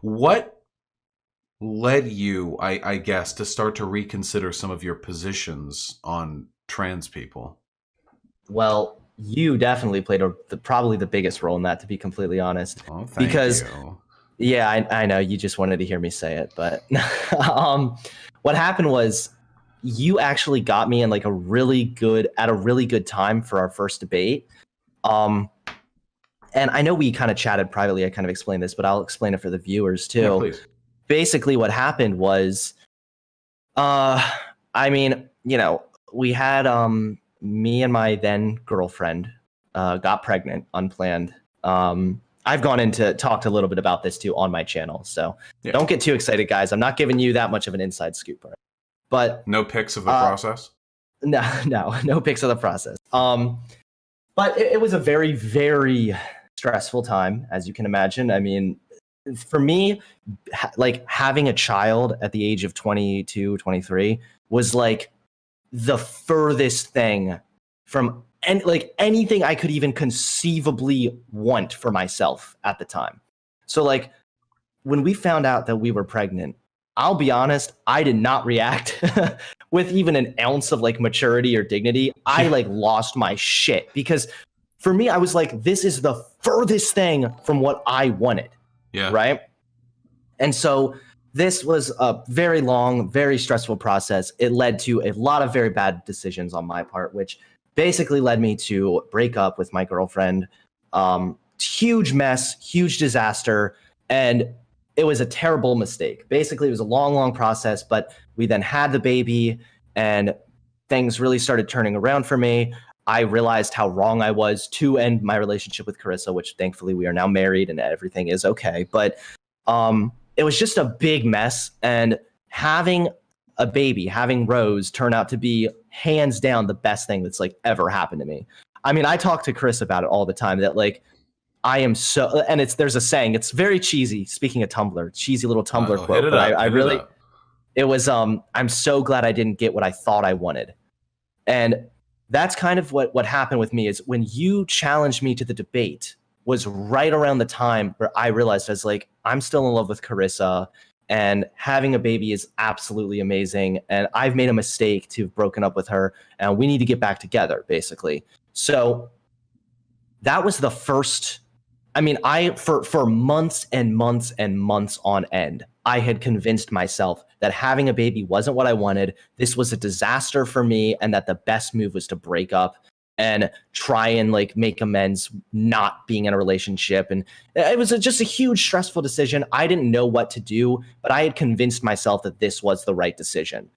What led you, I guess, to start to reconsider some of your positions on trans people? Well, you definitely played probably the biggest role in that, to be completely honest. Oh, thank Because, you. yeah, I know you just wanted to hear me say it, but um, what happened was you actually got me in like at a really good time for our first debate. Um, and I know we kind of chatted privately. I kind of explained this, but I'll explain it for the viewers Yeah, too. please. Basically, what happened was, uh, I mean, we had me and my then girlfriend got pregnant unplanned. I've gone into talked a little bit about this too on my channel, so Yeah. don't get too excited, guys. I'm not giving you that much of an inside scoop, but No pics of the process? no pics of the process. But it was a very, very stressful time, as you can imagine. I mean, for me, like having a child at the age of 22, 23 was like the furthest thing from like anything I could even conceivably want for myself at the time. So like when we found out that we were pregnant, I'll be honest, I did not react with even an ounce of like maturity or dignity. I like lost my shit because for me, I was like, this is the furthest thing from what I wanted. Yeah. Right. And so this was a very long, very stressful process. It led to a lot of very bad decisions on my part, which basically led me to break up with my girlfriend. Huge mess, huge disaster. And it was a terrible mistake. Basically, it was a long, long process, but we then had the baby and things really started turning around for me. I realized how wrong I was to end my relationship with Carissa, which thankfully we are now married and everything is okay. But it was just a big mess. And having a baby, having Rose turn out to be hands down the best thing that's like ever happened to me. I mean, I talk to Chris about it all the time that like, I am so, and there's a saying, it's very cheesy. Speaking of Tumblr, cheesy little Tumblr quote, but I really, it was, I'm so glad I didn't get what I thought I wanted. And that's kind of what happened with me is when you challenged me to the debate was right around the time where I realized I was like, I'm still in love with Carissa and having a baby is absolutely amazing. And I've made a mistake to have broken up with her and we need to get back together, basically. So that was the first. I mean, for months and months and months on end, I had convinced myself that having a baby wasn't what I wanted. This was a disaster for me, and that the best move was to break up and try and like make amends, not being in a relationship. And it was just a huge stressful decision. I didn't know what to do, but I had convinced myself that this was the right decision.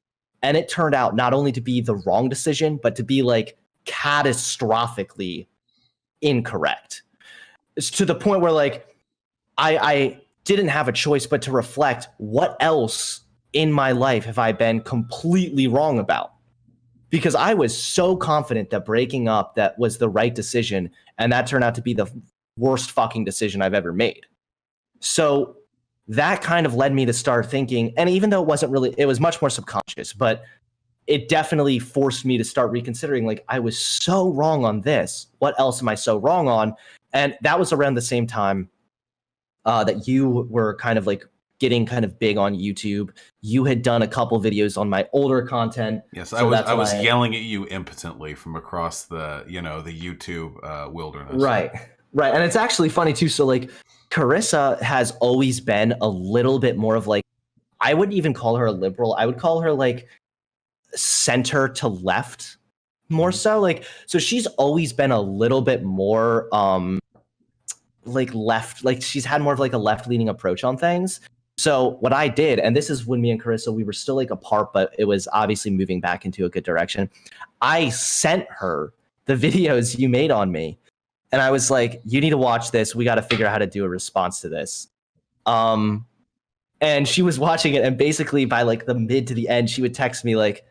And it turned out not only to be the wrong decision, but to be like catastrophically incorrect. It's to the point where like I didn't have a choice but to reflect what else in my life have I been completely wrong about? Because I was so confident that breaking up that was the right decision, and that turned out to be the worst fucking decision I've ever made. So that kind of led me to start thinking, and even though it was much more subconscious, but it definitely forced me to start reconsidering, like, I was so wrong on this. What else am I so wrong on? And that was around the same time that you were kind of like getting kind of big on YouTube. You had done a couple videos on my older content. Yes, so I was yelling at you impotently from across the YouTube wilderness. Right. And it's actually funny too. So like Carissa has always been a little bit more of like, I wouldn't even call her a liberal. I would call her like center to left more so. Like, so she's always been a little bit more like left, like she's had more of like a left leaning approach on things. So what I did, and this is when me and Carissa, we were still like apart, but it was obviously moving back into a good direction. I sent her the videos you made on me. And I was like, you need to watch this. We got to figure out how to do a response to this. And she was watching it. And basically by like the mid to the end, she would text me like,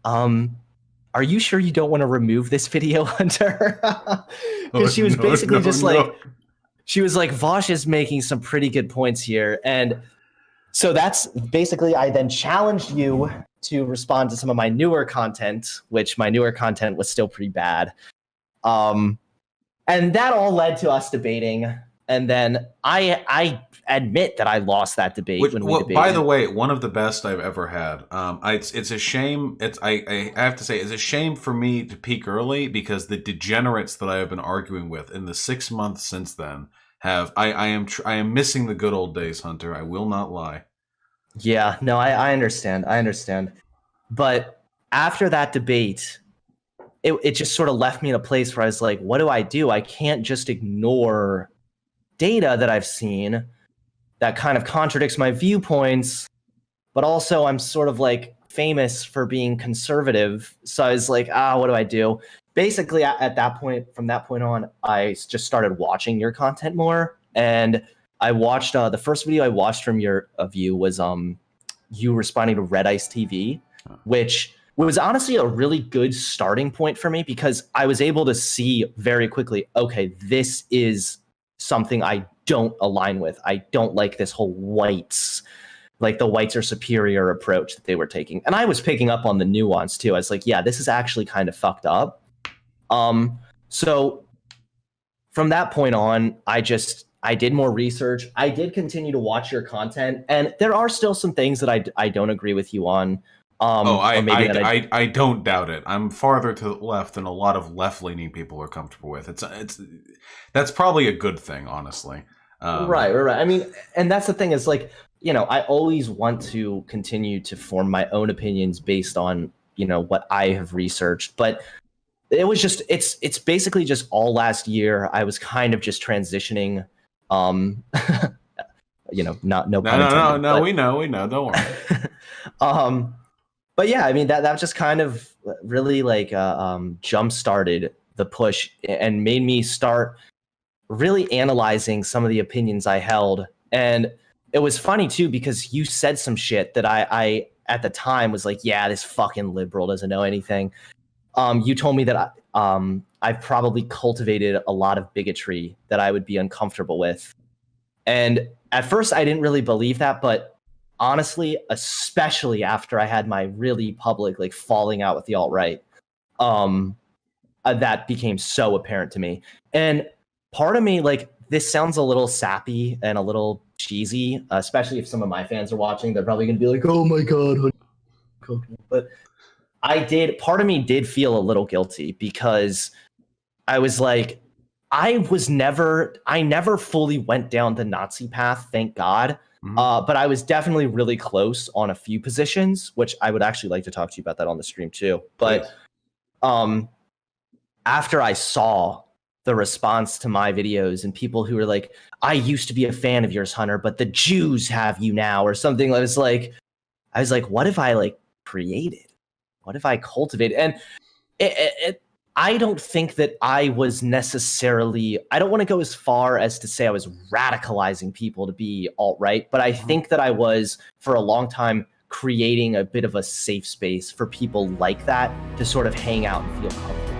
are you sure you don't want to remove this video, Hunter? Because she was basically she was like, Vaush is making some pretty good points here. And so that's basically, I then challenged you to respond to some of my newer content, which my newer content was still pretty bad. And that all led to us debating. And then I admit that I lost that debate when we debated. By the way, one of the best I've ever had. It's a shame. I have to say, it's a shame for me to peak early, because the degenerates that I have been arguing with in the 6 months since then I am missing the good old days, Hunter. I will not lie. Yeah, no, I understand. I understand. But after that debate, it just sort of left me in a place where I was like, what do? I can't just ignore data that I've seen that kind of contradicts my viewpoints, but also I'm sort of like famous for being conservative. So I was like, what do I do? Basically, at that point, from that point on, I just started watching your content more. And I watched the first video I watched from your of you was you responding to Red Ice TV, which was honestly a really good starting point for me, because I was able to see very quickly, okay, this is something I don't align with. I don't like this whole whites, like the whites are superior approach that they were taking. And I was picking up on the nuance too. I was like, yeah, this is actually kind of fucked up. So from that point on, I did more research. I did continue to watch your content, and there are still some things that I don't agree with you on. I don't doubt it. I'm farther to the left than a lot of left-leaning people are comfortable with. That's probably a good thing, honestly. Right. I mean, and that's the thing is, like, I always want to continue to form my own opinions based on, what I have researched. But it was just, it's basically just all last year. I was kind of just transitioning. Not no pun intended. No. We know. Don't worry. But yeah, I mean, that just kind of really like jump started the push and made me start really analyzing some of the opinions I held. And it was funny too, because you said some shit that I at the time was like, yeah, this fucking liberal doesn't know anything. You told me that I've probably cultivated a lot of bigotry that I would be uncomfortable with. And at first I didn't really believe that, but honestly, especially after I had my really public like falling out with the alt-right, that became so apparent to me. And part of me, like, this sounds a little sappy and a little cheesy, especially if some of my fans are watching. They're probably going to be like, oh my God. But part of me did feel a little guilty, because I was like, I never fully went down the Nazi path, thank God. Mm-hmm. But I was definitely really close on a few positions, which I would actually like to talk to you about that on the stream too. But after I saw the response to my videos and people who were like, I used to be a fan of yours, Hunter, but the Jews have you now, or something, I was like, what have I like created? What have I cultivated? And I don't think that I was necessarily, I don't want to go as far as to say I was radicalizing people to be alt-right, but I think that I was, for a long time, creating a bit of a safe space for people like that to sort of hang out and feel comfortable.